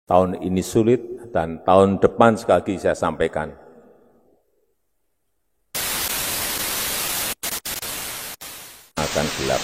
Tahun ini sulit dan tahun depan sekali lagi saya sampaikan akan gelap.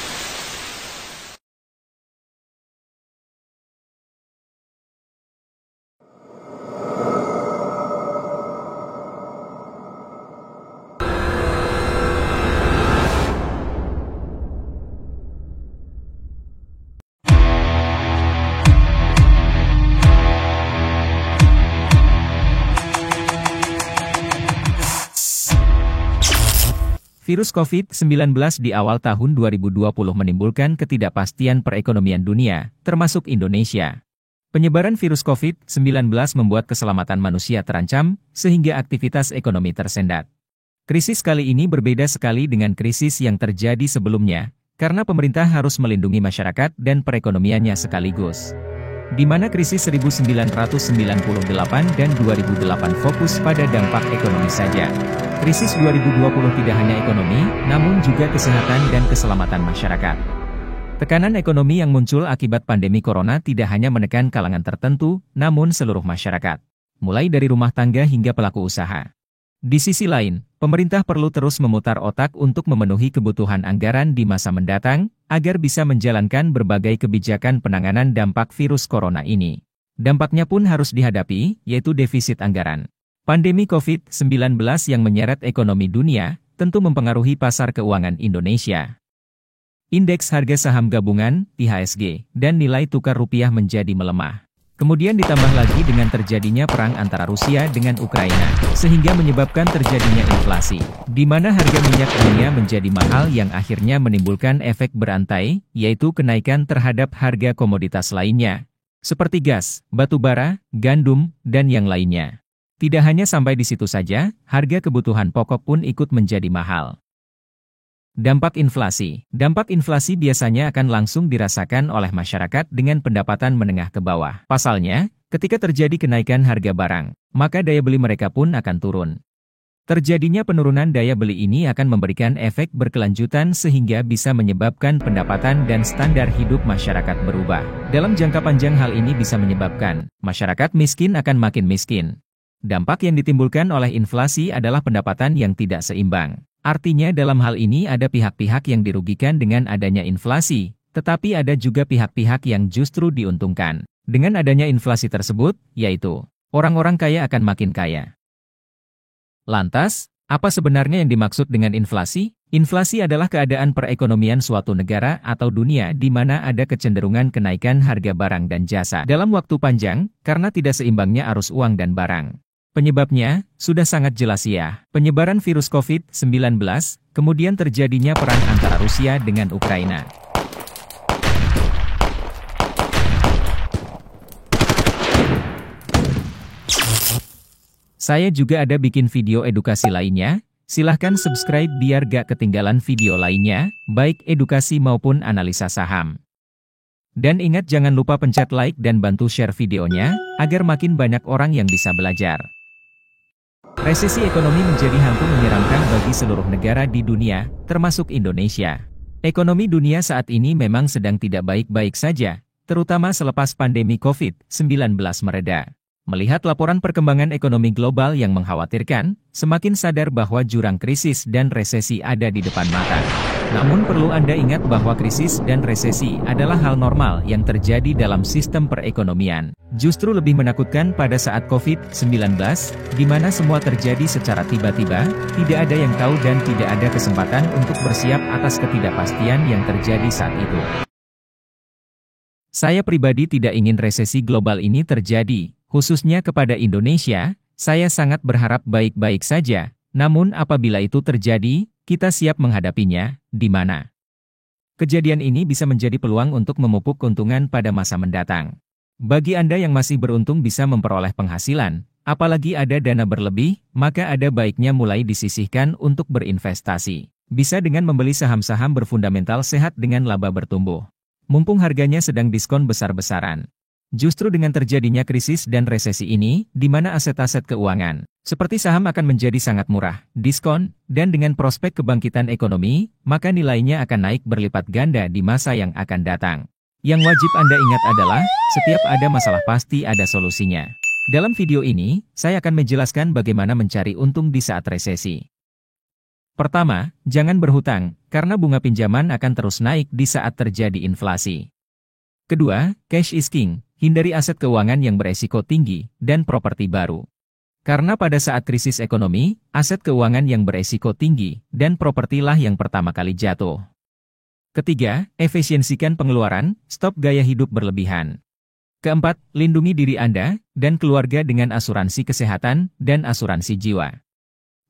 Virus COVID-19 di awal tahun 2020 menimbulkan ketidakpastian perekonomian dunia, termasuk Indonesia. Penyebaran virus COVID-19 membuat keselamatan manusia terancam, sehingga aktivitas ekonomi tersendat. Krisis kali ini berbeda sekali dengan krisis yang terjadi sebelumnya, karena pemerintah harus melindungi masyarakat dan perekonomiannya sekaligus. Di mana krisis 1998 dan 2008 fokus pada dampak ekonomi saja. Krisis 2020 tidak hanya ekonomi, namun juga kesehatan dan keselamatan masyarakat. Tekanan ekonomi yang muncul akibat pandemi corona tidak hanya menekan kalangan tertentu, namun seluruh masyarakat. Mulai dari rumah tangga hingga pelaku usaha. Di sisi lain, pemerintah perlu terus memutar otak untuk memenuhi kebutuhan anggaran di masa mendatang, agar bisa menjalankan berbagai kebijakan penanganan dampak virus corona ini. Dampaknya pun harus dihadapi, yaitu defisit anggaran. Pandemi COVID-19 yang menyeret ekonomi dunia, tentu mempengaruhi pasar keuangan Indonesia. Indeks harga saham gabungan, IHSG, dan nilai tukar rupiah menjadi melemah. Kemudian ditambah lagi dengan terjadinya perang antara Rusia dengan Ukraina, sehingga menyebabkan terjadinya inflasi, di mana harga minyak dunia menjadi mahal yang akhirnya menimbulkan efek berantai, yaitu kenaikan terhadap harga komoditas lainnya, seperti gas, batu bara, gandum, dan yang lainnya. Tidak hanya sampai di situ saja, harga kebutuhan pokok pun ikut menjadi mahal. Dampak inflasi. Dampak inflasi biasanya akan langsung dirasakan oleh masyarakat dengan pendapatan menengah ke bawah. Pasalnya, ketika terjadi kenaikan harga barang, maka daya beli mereka pun akan turun. Terjadinya penurunan daya beli ini akan memberikan efek berkelanjutan sehingga bisa menyebabkan pendapatan dan standar hidup masyarakat berubah. Dalam jangka panjang hal ini bisa menyebabkan masyarakat miskin akan makin miskin. Dampak yang ditimbulkan oleh inflasi adalah pendapatan yang tidak seimbang. Artinya dalam hal ini ada pihak-pihak yang dirugikan dengan adanya inflasi, tetapi ada juga pihak-pihak yang justru diuntungkan. Dengan adanya inflasi tersebut, yaitu orang-orang kaya akan makin kaya. Lantas, apa sebenarnya yang dimaksud dengan inflasi? Inflasi adalah keadaan perekonomian suatu negara atau dunia di mana ada kecenderungan kenaikan harga barang dan jasa dalam waktu panjang, karena tidak seimbangnya arus uang dan barang. Penyebabnya, sudah sangat jelas ya, penyebaran virus COVID-19, kemudian terjadinya perang antara Rusia dengan Ukraina. Saya juga ada bikin video edukasi lainnya, silahkan subscribe biar gak ketinggalan video lainnya, baik edukasi maupun analisa saham. Dan ingat jangan lupa pencet like dan bantu share videonya, agar makin banyak orang yang bisa belajar. Resesi ekonomi menjadi hantu menyeramkan bagi seluruh negara di dunia, termasuk Indonesia. Ekonomi dunia saat ini memang sedang tidak baik-baik saja, terutama selepas pandemi COVID-19 mereda. Melihat laporan perkembangan ekonomi global yang mengkhawatirkan, semakin sadar bahwa jurang krisis dan resesi ada di depan mata. Namun perlu Anda ingat bahwa krisis dan resesi adalah hal normal yang terjadi dalam sistem perekonomian. Justru lebih menakutkan pada saat COVID-19, di mana semua terjadi secara tiba-tiba, tidak ada yang tahu dan tidak ada kesempatan untuk bersiap atas ketidakpastian yang terjadi saat itu. Saya pribadi tidak ingin resesi global ini terjadi, khususnya kepada Indonesia. Saya sangat berharap baik-baik saja, namun apabila itu terjadi, kita siap menghadapinya, di mana kejadian ini bisa menjadi peluang untuk memupuk keuntungan pada masa mendatang. Bagi Anda yang masih beruntung bisa memperoleh penghasilan, apalagi ada dana berlebih, maka ada baiknya mulai disisihkan untuk berinvestasi. Bisa dengan membeli saham-saham berfundamental sehat dengan laba bertumbuh. Mumpung harganya sedang diskon besar-besaran. Justru dengan terjadinya krisis dan resesi ini, di mana aset-aset keuangan, seperti saham akan menjadi sangat murah, diskon, dan dengan prospek kebangkitan ekonomi, maka nilainya akan naik berlipat ganda di masa yang akan datang. Yang wajib Anda ingat adalah, setiap ada masalah pasti ada solusinya. Dalam video ini, saya akan menjelaskan bagaimana mencari untung di saat resesi. Pertama, jangan berhutang, karena bunga pinjaman akan terus naik di saat terjadi inflasi. Kedua, cash is king, hindari aset keuangan yang beresiko tinggi, dan properti baru. Karena pada saat krisis ekonomi, aset keuangan yang beresiko tinggi, dan propertilah yang pertama kali jatuh. Ketiga, efisiensikan pengeluaran, stop gaya hidup berlebihan. Keempat, lindungi diri Anda dan keluarga dengan asuransi kesehatan dan asuransi jiwa.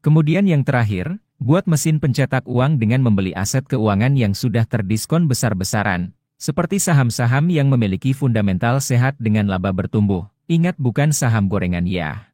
Kemudian yang terakhir, buat mesin pencetak uang dengan membeli aset keuangan yang sudah terdiskon besar-besaran, seperti saham-saham yang memiliki fundamental sehat dengan laba bertumbuh. Ingat, bukan saham gorengan ya.